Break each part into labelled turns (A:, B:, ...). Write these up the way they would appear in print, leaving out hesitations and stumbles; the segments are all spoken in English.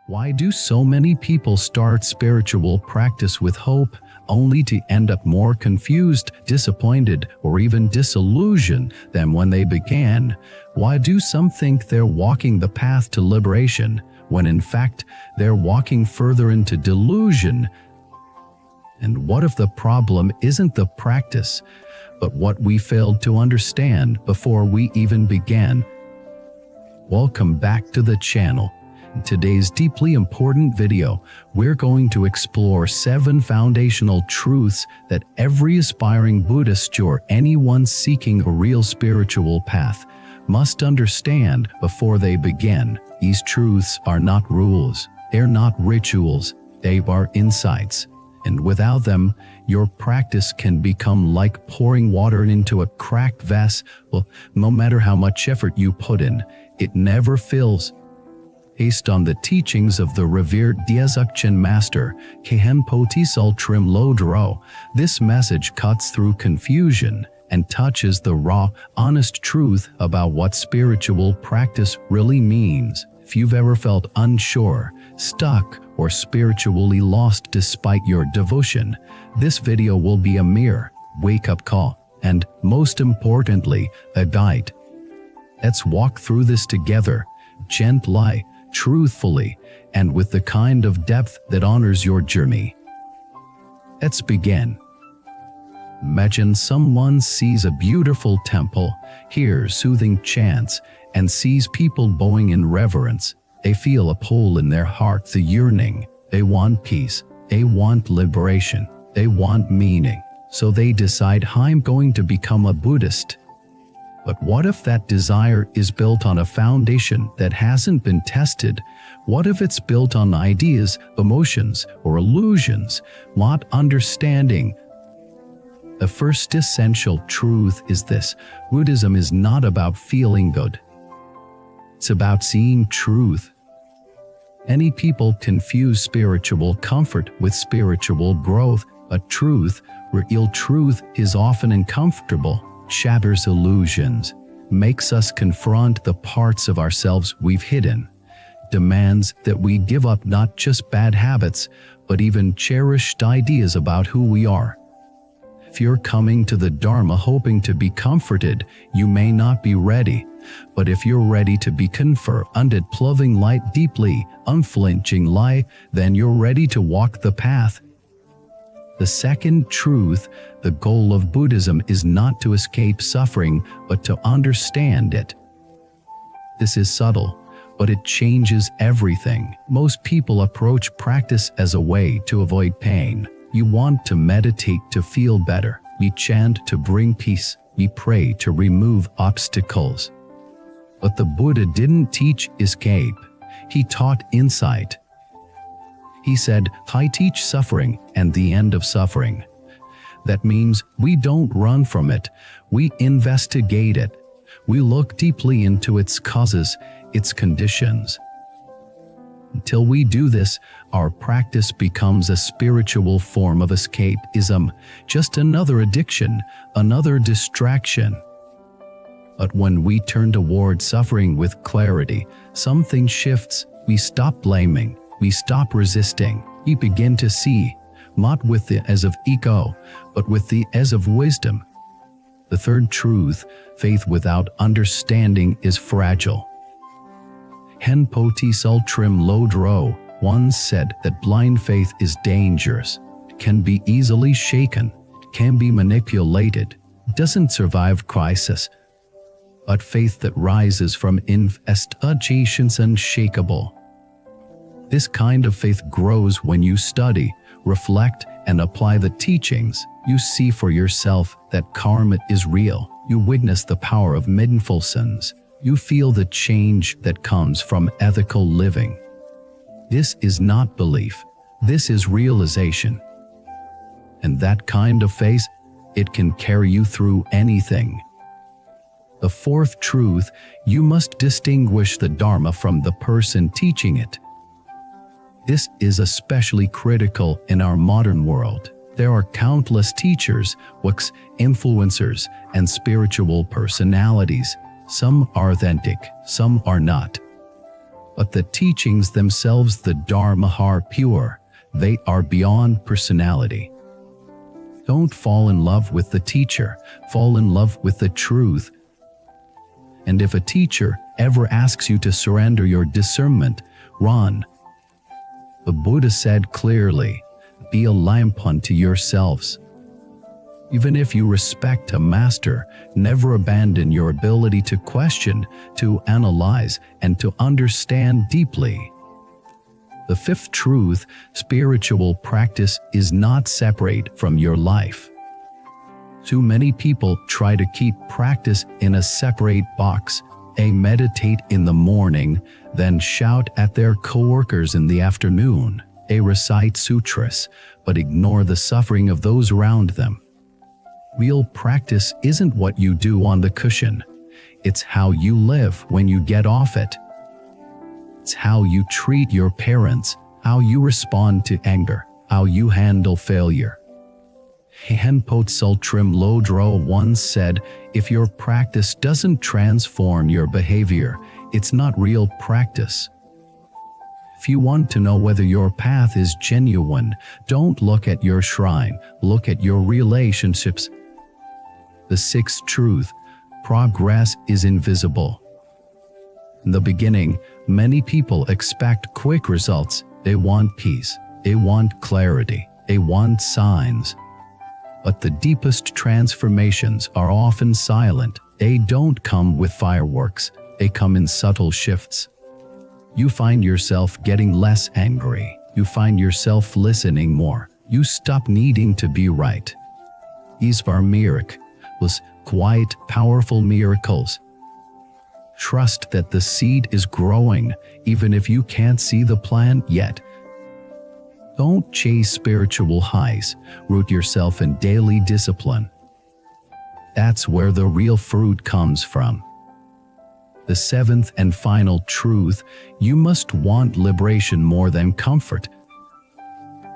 A: Why do so many people start spiritual practice with hope, only to end up more confused, disappointed, or even disillusioned than when they began? Why do some think they're walking the path to liberation, when in fact they're walking further into delusion? And what if the problem isn't the practice, but what we failed to understand before we even began? Welcome back to the channel. In today's deeply important video, we're going to explore 7 foundational truths that every aspiring Buddhist or anyone seeking a real spiritual path must understand before they begin. These truths are not rules, they're not rituals, they are insights. And without them, your practice can become like pouring water into a cracked vase. Well, no matter how much effort you put in, it never fills. Based on the teachings of the revered Dzogchen master, Khenpo Tsal Trim Lodro, this message cuts through confusion and touches the raw, honest truth about what spiritual practice really means. If you've ever felt unsure, stuck, or spiritually lost despite your devotion, this video will be a mere wake-up call and, most importantly, a guide. Let's walk through this together, gently, truthfully, and with the kind of depth that honors your journey. Let's begin. Imagine someone sees a beautiful temple, hears soothing chants, and sees people bowing in reverence. They feel a pull in their heart, the yearning. They want peace. They want liberation. They want meaning. So they decide, I'm going to become a Buddhist. But what if that desire is built on a foundation that hasn't been tested? What if it's built on ideas, emotions, or illusions, not understanding? The first essential truth is this: Buddhism is not about feeling good. It's about seeing truth. Many people confuse spiritual comfort with spiritual growth, but truth, real truth, is often uncomfortable, shatters illusions, makes us confront the parts of ourselves we've hidden, demands that we give up not just bad habits, but even cherished ideas about who we are. If you're coming to the Dharma hoping to be comforted, you may not be ready. But if you're ready to be confronted, ploughing light deeply, unflinching light, then you're ready to walk the path. The second truth: the goal of Buddhism is not to escape suffering, but to understand it. This is subtle, but it changes everything. Most people approach practice as a way to avoid pain. You want to meditate to feel better. We chant to bring peace. We pray to remove obstacles. But the Buddha didn't teach escape. He taught insight. He said, I teach suffering and the end of suffering. That means we don't run from it. We investigate it. We look deeply into its causes, its conditions. Until we do this, our practice becomes a spiritual form of escapism, just another addiction, another distraction. But when we turn toward suffering with clarity, something shifts. We stop blaming. We stop resisting. We begin to see, not with the eyes of ego, but with the eyes of wisdom. The third truth: faith without understanding is fragile. Khenpo Tsal Trim Lodro once said that blind faith is dangerous. It can be easily shaken, it can be manipulated, it doesn't survive crisis. But faith that rises from investigation is unshakable. This kind of faith grows when you study, reflect, and apply the teachings. You see for yourself that karma is real. You witness the power of mindfulness. You feel the change that comes from ethical living. This is not belief. This is realization. And that kind of faith, it can carry you through anything. The fourth truth: you must distinguish the Dharma from the person teaching it. This is especially critical in our modern world. There are countless teachers, books, influencers, and spiritual personalities. Some are authentic, some are not. But the teachings themselves, the Dharma, are pure. They are beyond personality. Don't fall in love with the teacher, fall in love with the truth. And if a teacher ever asks you to surrender your discernment, run. The Buddha said clearly, be a lamp unto yourselves. Even if you respect a master, never abandon your ability to question, to analyze, and to understand deeply. The fifth truth, spiritual practice is not separate from your life. Too many people try to keep practice in a separate box. They meditate in the morning, then shout at their coworkers in the afternoon. They recite sutras, but ignore the suffering of those around them. Real practice isn't what you do on the cushion. It's how you live when you get off it. It's how you treat your parents, how you respond to anger, how you handle failure. Henpo Tsultrim Lodro once said, if your practice doesn't transform your behavior, it's not real practice. If you want to know whether your path is genuine, don't look at your shrine, look at your relationships. The sixth truth, progress is invisible. In the beginning, many people expect quick results. They want peace, they want clarity, they want signs. But the deepest transformations are often silent. They don't come with fireworks, they come in subtle shifts. You find yourself getting less angry. You find yourself listening more. You stop needing to be right. These are miracles, quiet, powerful miracles. Trust that the seed is growing, even if you can't see the plant yet. Don't chase spiritual highs. Root yourself in daily discipline. That's where the real fruit comes from. The seventh and final truth, you must want liberation more than comfort.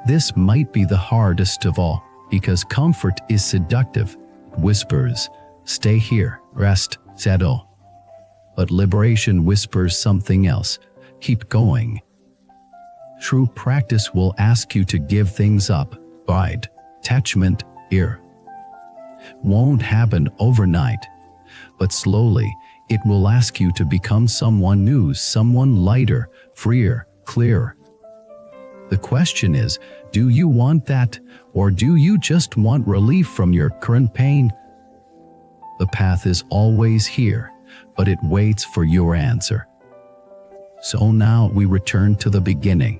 A: This might be the hardest of all, because comfort is seductive. It whispers, stay here, rest, settle. But liberation whispers something else, keep going. True practice will ask you to give things up, pride, attachment, fear. Won't happen overnight, but slowly, it will ask you to become someone new, someone lighter, freer, clearer. The question is, do you want that, or do you just want relief from your current pain? The path is always here, but it waits for your answer. So now we return to the beginning.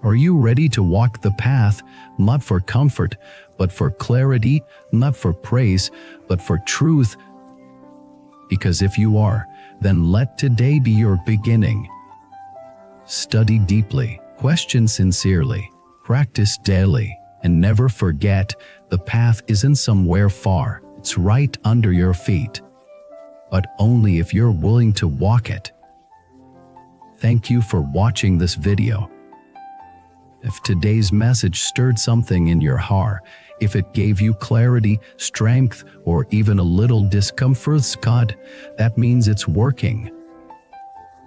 A: Are you ready to walk the path, not for comfort, but for clarity, not for praise, but for truth? Because if you are, then let today be your beginning. Study deeply, question sincerely, practice daily, and never forget the path isn't somewhere far, it's right under your feet. But only if you're willing to walk it. Thank you for watching this video. If today's message stirred something in your heart, if it gave you clarity, strength, or even a little discomfort, God, that means it's working.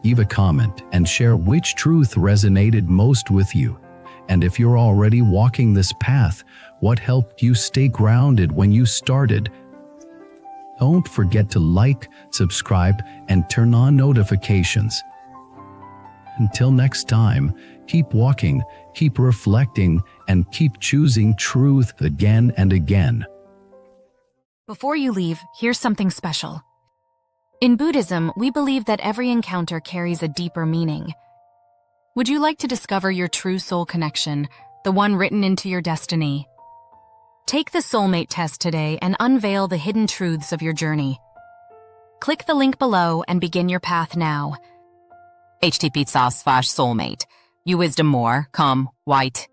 A: Leave a comment and share which truth resonated most with you. And if you're already walking this path, what helped you stay grounded when you started? Don't forget to like, subscribe, and turn on notifications. Until next time, keep walking, keep reflecting, and keep choosing truth again and again.
B: Before you leave, here's something special. In Buddhism, we believe that every encounter carries a deeper meaning. Would you like to discover your true soul connection, the one written into your destiny? Take the Soulmate Test today and unveil the hidden truths of your journey. Click the link below and begin your path now.
C: http://soulmate. You wisdom more, come, white.